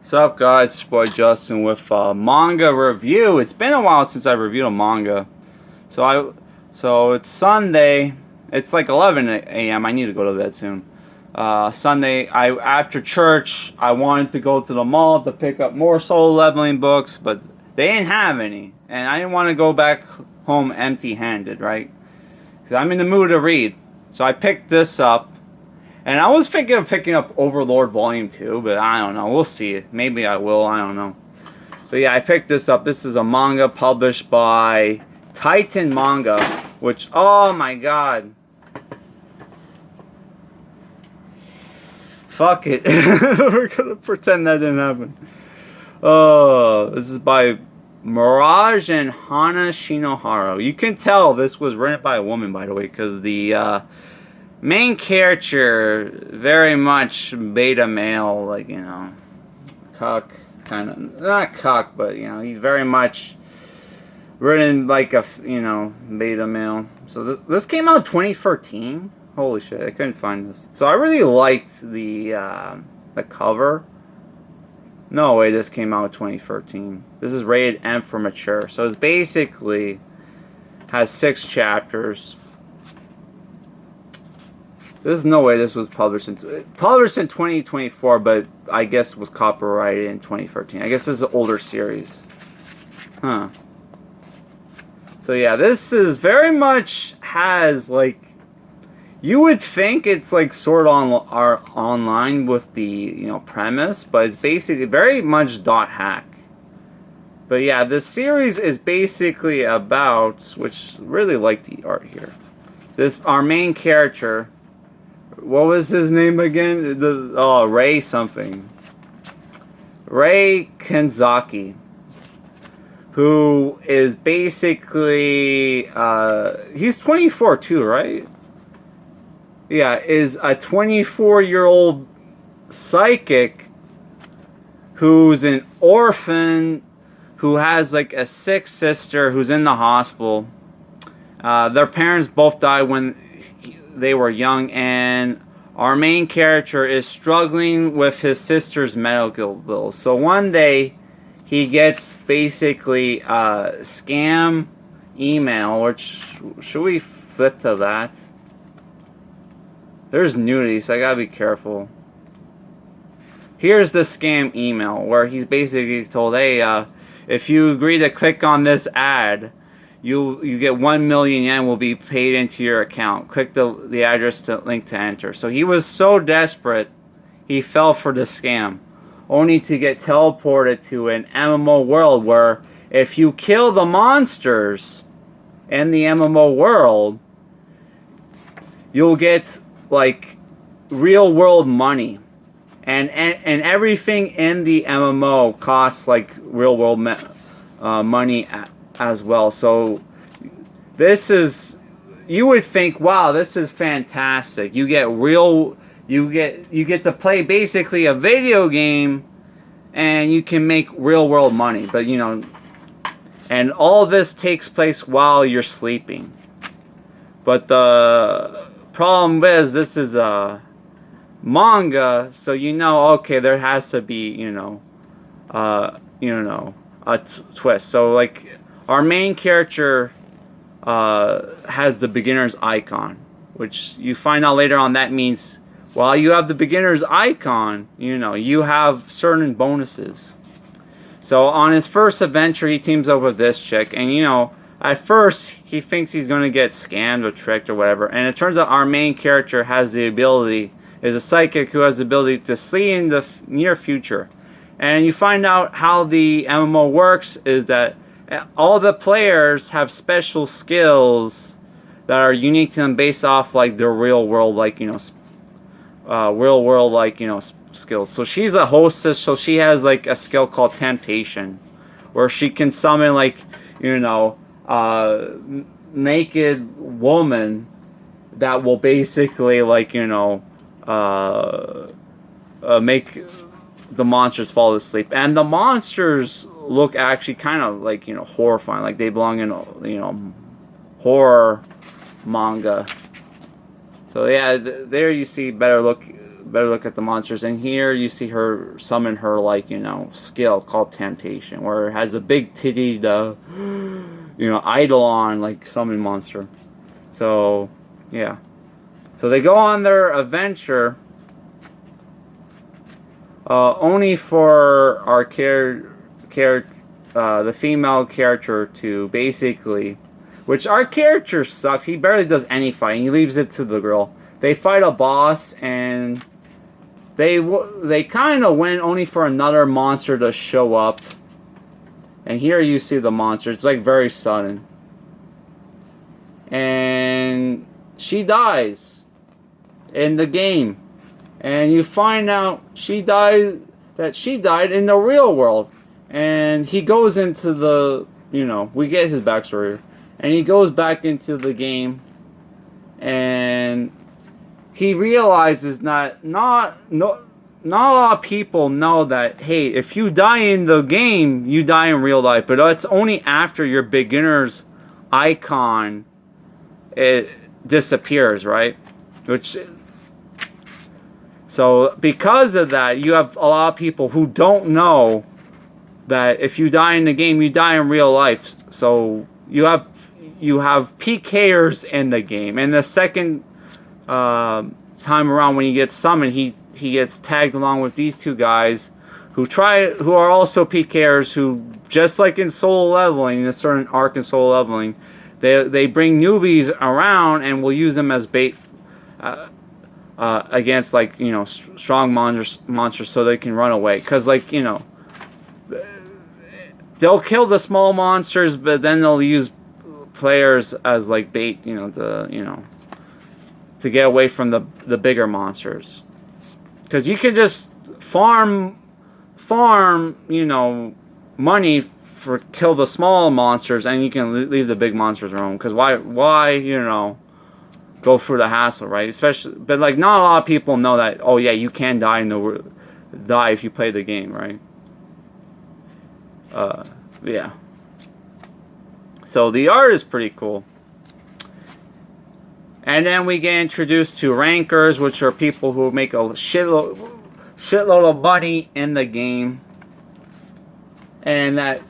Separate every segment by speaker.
Speaker 1: What's up, guys? It's your boy Justin with a manga review. It's been a while since I reviewed a manga. So it's Sunday. It's like 11 a.m. I need to go to bed soon. Sunday, after church, I wanted to go to the mall to pick up more Soul Leveling books, but they didn't have any, and I didn't want to go back home empty-handed, right? Because I'm in the mood to read. So I picked this up. And I was thinking of picking up Overlord Volume 2, but I don't know. We'll see. Maybe I will. I don't know. But yeah, I picked this up. This is a manga published by Titan Manga, which, oh my god. Fuck it. We're gonna pretend that didn't happen. This is by Mirage and Hana Shinohara. You can tell this was written by a woman, by the way, because the main character, very much beta male, like, you know, cuck, kind of, not cuck, but, you know, he's very much written like a, you know, beta male. So this came out in 2013. Holy shit, I couldn't find this. So I really liked the cover. No way this came out in 2013. This is rated M for mature. So it's basically has 6 chapters. There's no way this was published in 2024, but I guess was copyrighted in 2013. I guess this is an older series. Huh. So yeah, this is very much has, like, you would think it's like sort of online with the, you know, premise, but it's basically very much dot hack. But yeah, this series is basically about, which really like the art here. Our main character, what was his name again? Ray something. Ray Kanzaki. Who is basically, he's 24 too, right? Yeah, is a 24-year-old psychic who's an orphan, who has like a sick sister who's in the hospital. Their parents both died when they were young, and our main character is struggling with his sister's medical bills. So one day he gets basically a scam email, which, should we flip to that? There's nudity, so I gotta be careful. Here's the scam email where he's basically told, hey, if you agree to click on this ad, you get 1 million yen will be paid into your account. Click the address to link to enter. So he was so desperate, he fell for the scam, only to get teleported to an MMO world where if you kill the monsters in the MMO world, you'll get like real world money. And everything in the MMO costs like real world money as well. So this is, you would think, wow, this is fantastic. You get you get to play basically a video game and you can make real world money. But you know, and all this takes place while you're sleeping. But the problem is, this is a manga, so you know, okay, there has to be, you know, a twist. So like, our main character has the beginner's icon, which you find out later on that means while you have the beginner's icon, you know, you have certain bonuses. So on his first adventure, he teams up with this chick, and you know, at first he thinks he's going to get scammed or tricked or whatever, and it turns out our main character has the ability, is a psychic who has the ability to see in the near future. And you find out how the MMO works is that all the players have special skills that are unique to them based off like their real world, like, you know, real world, like, you know, skills. So she's a hostess, so she has like a skill called temptation, where she can summon, like, you know, naked woman that will basically, like, you know, make the monsters fall asleep. And the monsters look actually kind of like, you know, horrifying, like they belong in, you know, horror manga. So yeah, there you see better look at the monsters. And here you see her summon her, like, you know, skill called Temptation, where it has a big titty, you know, Eidolon, like, summon monster. So, yeah. So they go on their adventure, only for our the female character to basically, which our character sucks. He barely does any fighting. He leaves it to the girl. They fight a boss, and they kind of win only for another monster to show up. And here you see the monster. It's like very sudden. And she dies in the game. And you find out that she died in the real world. And he goes into the, you know, we get his backstory. And he goes back into the game. And he realizes not a lot of people know that, hey, if you die in the game, you die in real life. But it's only after your beginner's icon, it disappears, right? So because of that, you have a lot of people who don't know that if you die in the game, you die in real life. So you have PKers in the game. And the second time around, when he gets summoned, he gets tagged along with these two guys who are also PKers, who, just like in solo leveling, in a certain arc in solo leveling, they bring newbies around and will use them as bait against, like, you know, strong monsters so they can run away. Because, like, you know, they'll kill the small monsters, but then they'll use players as, like, bait, you know, to get away from the bigger monsters. Because you can just farm, you know, money for kill the small monsters, and you can leave the big monsters alone. Because why, you know, go through the hassle, right? Especially, but, like, not a lot of people know that, oh yeah, you can die if you play the game, right? Yeah. So the art is pretty cool. And then we get introduced to rankers, which are people who make a shitload of money in the game. And that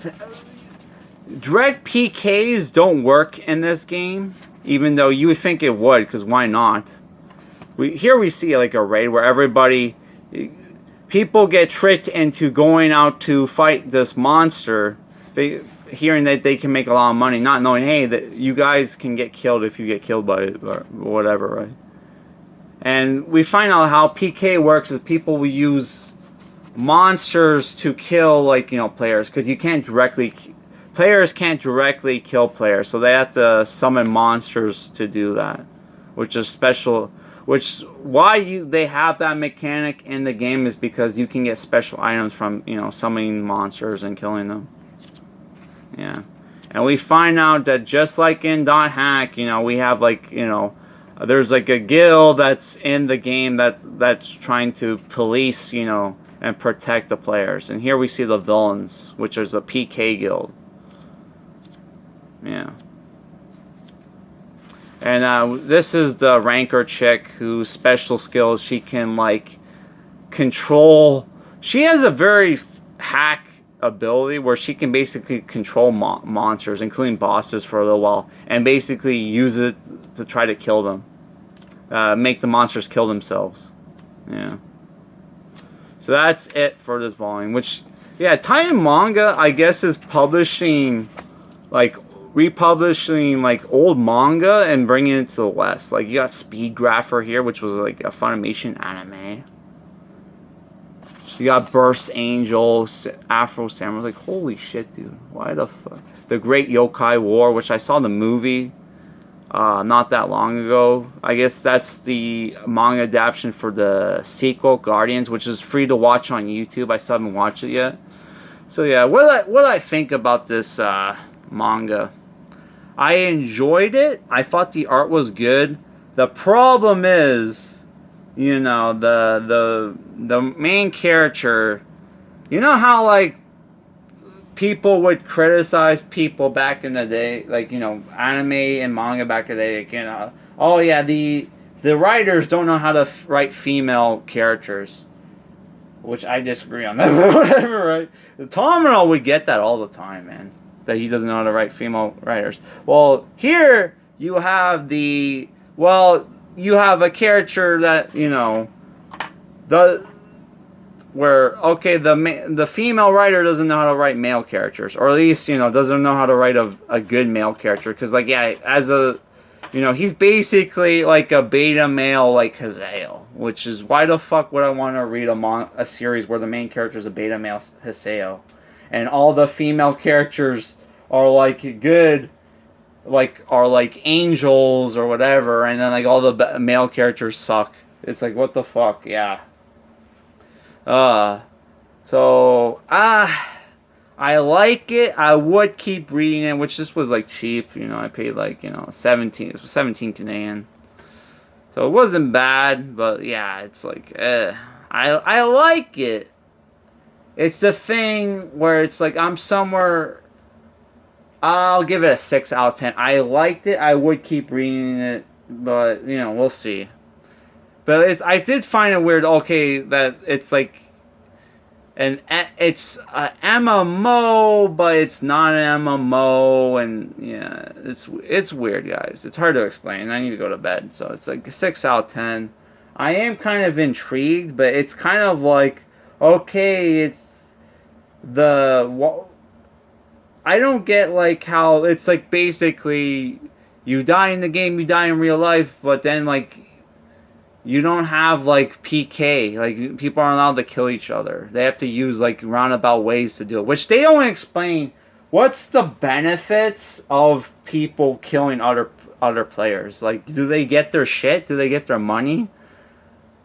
Speaker 1: direct PKs don't work in this game, even though you would think it would, because why not? Here we see, like, a raid where people get tricked into going out to fight this monster, hearing that they can make a lot of money, not knowing, hey, that you guys can get killed if you get killed by it, or whatever, right? And we find out how PK works is people will use monsters to kill, like, you know, players, because players can't directly kill players, so they have to summon monsters to do that, which is special. They have that mechanic in the game is because you can get special items from, you know, summoning monsters and killing them. Yeah. And we find out that just like in .hack, you know, we have, like, you know, there's, like, a guild that's in the game that's trying to police, you know, and protect the players. And here we see the villains, which is a PK guild. Yeah. And this is the ranker chick whose special skills, she can, like, control. She has a very hack ability where she can basically control monsters, including bosses, for a little while, and basically use it to try to kill them. Make the monsters kill themselves. Yeah. So that's it for this volume, which, yeah, Titan Manga, I guess, is publishing, like, republishing, like, old manga and bringing it to the West. Like, you got Speed Grapher here, which was, like, a Funimation anime. You got Burst Angel, Afro Samurai. Like, holy shit, dude. Why the fuck? The Great Yokai War, which I saw the movie not that long ago. I guess that's the manga adaptation for the sequel, Guardians, which is free to watch on YouTube. I still haven't watched it yet. So yeah, what do I think about this manga? I enjoyed it. I thought the art was good. The problem is, you know, the main character. You know how, like, people would criticize people back in the day, like, you know, anime and manga back in the day, like, you know, oh yeah, the the writers don't know how to write female characters, which I disagree on that. But whatever, right? Tomino would get that all the time, man. That he doesn't know how to write female writers. Well, here you have you have a character that the female writer doesn't know how to write male characters, or at least doesn't know how to write a good male character, because he's basically like a beta male like Haseo, which is why the fuck would I want to read a series where the main character is a beta male Haseo, and all the female characters are like good, are like angels or whatever, and then like all the male characters suck. It's like, what the fuck, yeah. I like it. I would keep reading it, which this was like cheap. I paid like 17 Canadian, so it wasn't bad. But yeah, it's like I like it. It's the thing where it's like I'm somewhere. I'll give it a 6 out of 10. I liked it. I would keep reading it, but we'll see. But I did find it weird. Okay, that it's like it's a MMO, but it's not an MMO, and yeah, it's weird, guys. It's hard to explain. I need to go to bed, so it's like a 6 out of 10. I am kind of intrigued, but it's kind of like, okay, it's I don't get like how it's like basically you die in the game, you die in real life, but then like you don't have like PK, like people aren't allowed to kill each other. They have to use like roundabout ways to do it, which they don't explain. What's the benefits of people killing other players? Like, do they get their shit? Do they get their money?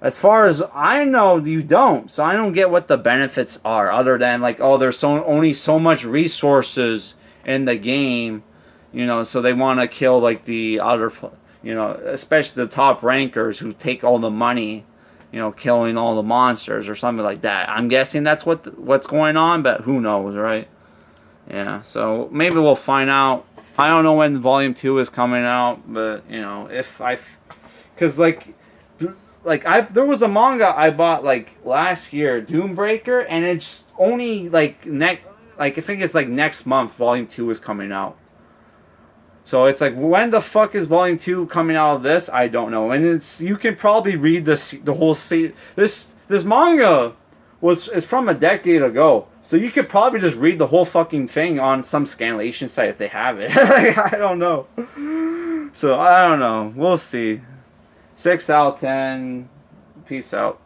Speaker 1: As far as I know, you don't. So I don't get what the benefits are, other than like, oh, there's only so much resources in the game, so they want to kill like the other, especially the top rankers who take all the money, killing all the monsters or something like that. I'm guessing that's what's going on, but who knows, right? Yeah, so maybe we'll find out. I don't know when Volume 2 is coming out, but because there was a manga I bought like last year, Doombreaker, and it's only like I think it's like next month Volume 2 is coming out. So it's like, when the fuck is Volume 2 coming out of this? I don't know. And you can probably read the whole this manga is from a decade ago. So you could probably just read the whole fucking thing on some scanlation site if they have it. I don't know. So I don't know. We'll see. 6 out of 10. Peace out.